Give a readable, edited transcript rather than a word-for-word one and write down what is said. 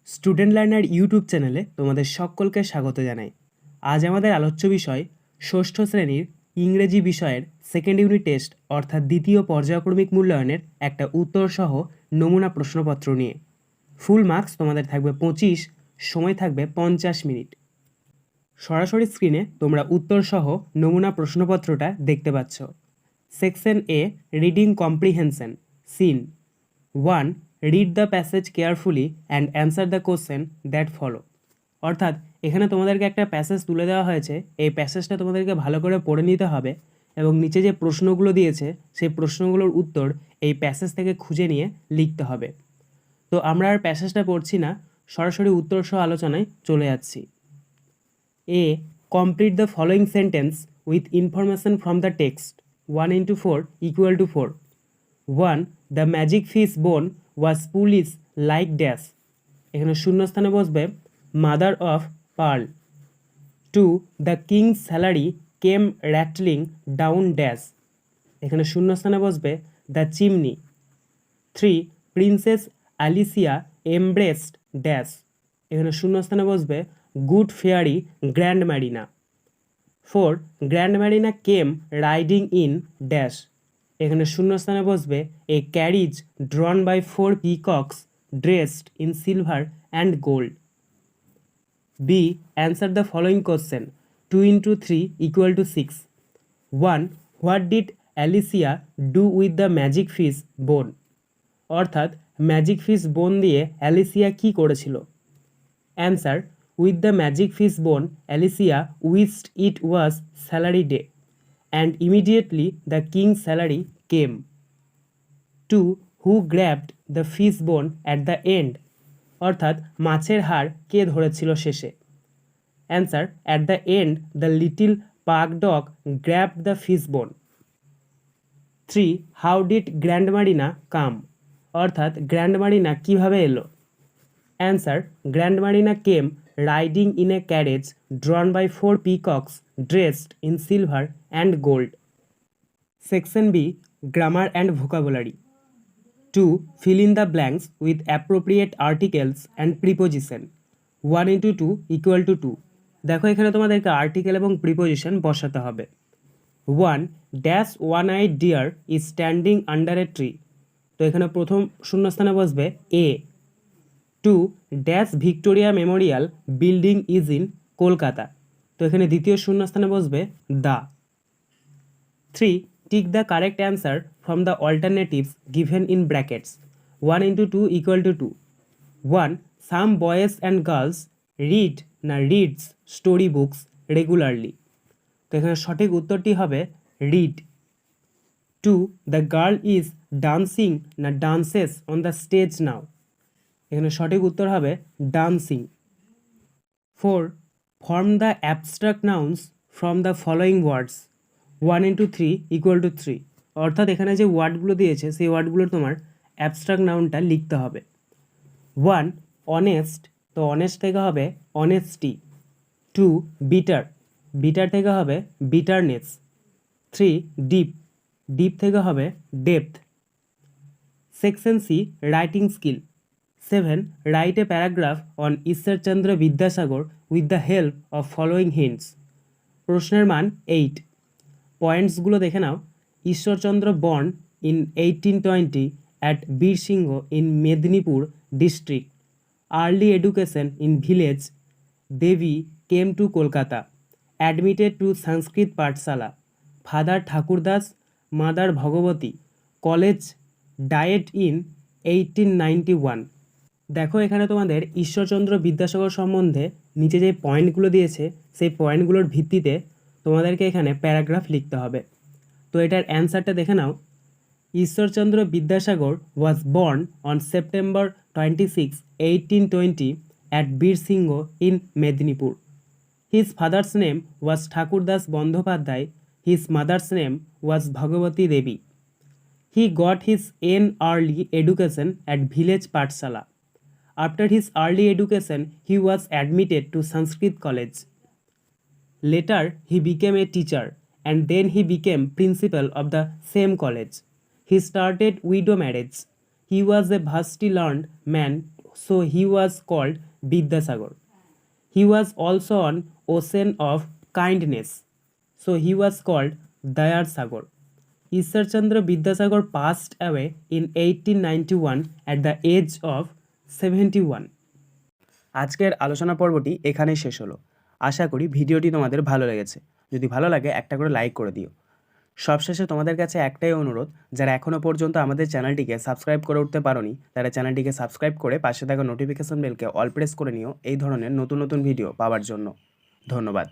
Student learner YouTube চ্যানেলে তোমাদের সকলকে স্বাগত জানাই। আজ আমাদের আলোচ্য বিষয় ষষ্ঠ শ্রেণীর ইংরেজি বিষয়ের সেকেন্ড ইউনিট টেস্ট অর্থাৎ দ্বিতীয় পর্যায়ক্রমিক মূল্যায়নের একটা উত্তরসহ নমুনা প্রশ্নপত্র নিয়ে। ফুল মার্কস তোমাদের থাকবে 25, সময় থাকবে 50 মিনিট। সরাসরি স্ক্রিনে তোমরা উত্তরসহ নমুনা প্রশ্নপত্রটা দেখতে পাচ্ছ। Section A, reading comprehension. Seen 1, read the passage carefully and answer the question that follow. অর্থাৎ এখানে তোমাদেরকে একটা প্যাসেজ তুলে দেওয়া হয়েছে, এই প্যাসেজটা তোমাদেরকে ভালো করে পড়ে নিতে হবে এবং নিচে যে প্রশ্নগুলো দিয়েছে সেই প্রশ্নগুলোর উত্তর এই প্যাসেজ থেকে খুঁজে নিয়ে লিখতে হবে। তো আমরা আর প্যাসেজটা পড়ছি না, সরাসরি উত্তর সহ আলোচনায় চলে যাচ্ছি। A, complete the following sentence with information from the text. 1 into 4 equal to 4. 1, the magic fish bone was polished like dash. এখানে শূন্যস্থানে বসবে mother of pearl. 2, the king's salary came rattling down dash. এখানে শূন্যস্থানে বসবে the chimney. 3, princess Alicia embraced dash. এখানে শূন্যস্থানে বসবে good fairy grand Marina. 4, grand Marina came riding in dash. এখানে শূন্যস্থানে বসবে এ carriage drawn by 4 peacocks dressed in silver and gold. B, answer the following question. 2 into 3 equal to 6. 1, what did Alicia do with the magic fish bone. অর্থাৎ magic fish bone দিয়ে Alicia কী করেছিল। Answer, with the magic fish bone Alicia wished it was salary day and immediately the king's salary came. 2, who grabbed the fish bone at the end. অর্থাৎ মাছের হাড় কে ধরেছিল শেষে। Answer, at the end the little pug dog grabbed the fish bone. 3, how did grand Marina come. অর্থাৎ grand Marina কিভাবে এলো। Answer, grand Marina came riding in a carriage drawn by 4 peacocks dressed in silver and gold. Section B, grammar and vocabulary. 2, fill in the blanks with appropriate articles and preposition. 1 into 2 equal to 2. দেখো এখানে তোমাদেরকে article এবং preposition বসাতে হবে। 1, dash one eyed deer is standing under a tree. তো এখানে প্রথম শূন্যস্থানে বসবে a. 2, dash Victoria Memorial building is in Kolkata. তো এখানে দ্বিতীয় শূন্যস্থানে বসবে the. 3, tick the correct answer from the alternatives given in brackets. 1 into 2 equal to 2. 1, some boys and girls read না রিডস স্টোরি বুকস রেগুলারলি। তো এখানে সঠিক উত্তরটি হবে read. 2, the girl is dancing না ডান্সেস অন দ্য স্টেজ নাও। এখানে সঠিক উত্তর হবে dancing. 4, form the abstract nouns from the following words. 1 into 3 equal to 3. অর্থাৎ এখানে যে ওয়ার্ডগুলো দিয়েছে সেই ওয়ার্ডগুলোর তোমার অ্যাবস্ট্রাক্ট নাউনটা লিখতে হবে। 1, অনেস্ট, তো অনেস্ট থেকে হবে অনেস্টি। 2, বিটার, বিটার থেকে হবে বিটারনেস। 3, ডিপ, ডিপ থেকে হবে depth. Section C, writing skill. 7, write a paragraph on Ishwarchandra Vidyasagar with the help of following hints. প্রশ্নের মান 8। পয়েন্টসগুলো দেখে নাও। Ishwarchandra born in 1820 at Birsingha in Medinipur district. Early education in village. Devi came to Kolkata. Admitted to Sanskrit pathshala. Father Thakurdas, mother Bhagabati. College died in 1891। দেখো এখানে তোমাদের ঈশ্বরচন্দ্র বিদ্যাসাগর সম্বন্ধে নিচে যে পয়েন্টগুলো দিয়েছে সেই পয়েন্টগুলোর ভিত্তিতে তোমাদেরকে এখানে প্যারাগ্রাফ লিখতে হবে। তো এটার অ্যান্সারটা দেখে নাও। Ishwarchandra Vidyasagar was born on September 26, 1820 at Birsingha in Medinipur. His father's name was Thakurdas Bandyopadhyay. His mother's name was Bhagabati Devi. He got his early education at village Pathsala. After his early education, he was admitted to Sanskrit college. Later, he became a teacher and then he became principal of the same college. He started widow marriage. He was a vastly learned man so he was called Vidyasagar. He was also an ocean of kindness, so he was called Dayar Sagar. Ishwarchandra Vidyasagar passed away in 1891 at the age of 71. আজকের আলোচনা পর্বটি এখানেই শেষ হলো। আশা করি ভিডিওটি তোমাদের ভালো লেগেছে। যদি ভালো লাগে একটা করে লাইক করে দিও। সবশেষে তোমাদের কাছে একটাই অনুরোধ, যারা এখনও পর্যন্ত আমাদের চ্যানেলটিকে সাবস্ক্রাইব করে উঠতে পারোনি তারা চ্যানেলটিকে সাবস্ক্রাইব করে পাশে থাকা নোটিফিকেশন বেলকে অল প্রেস করে নিও এই ধরনের নতুন নতুন ভিডিও পাওয়ার জন্য। ধন্যবাদ।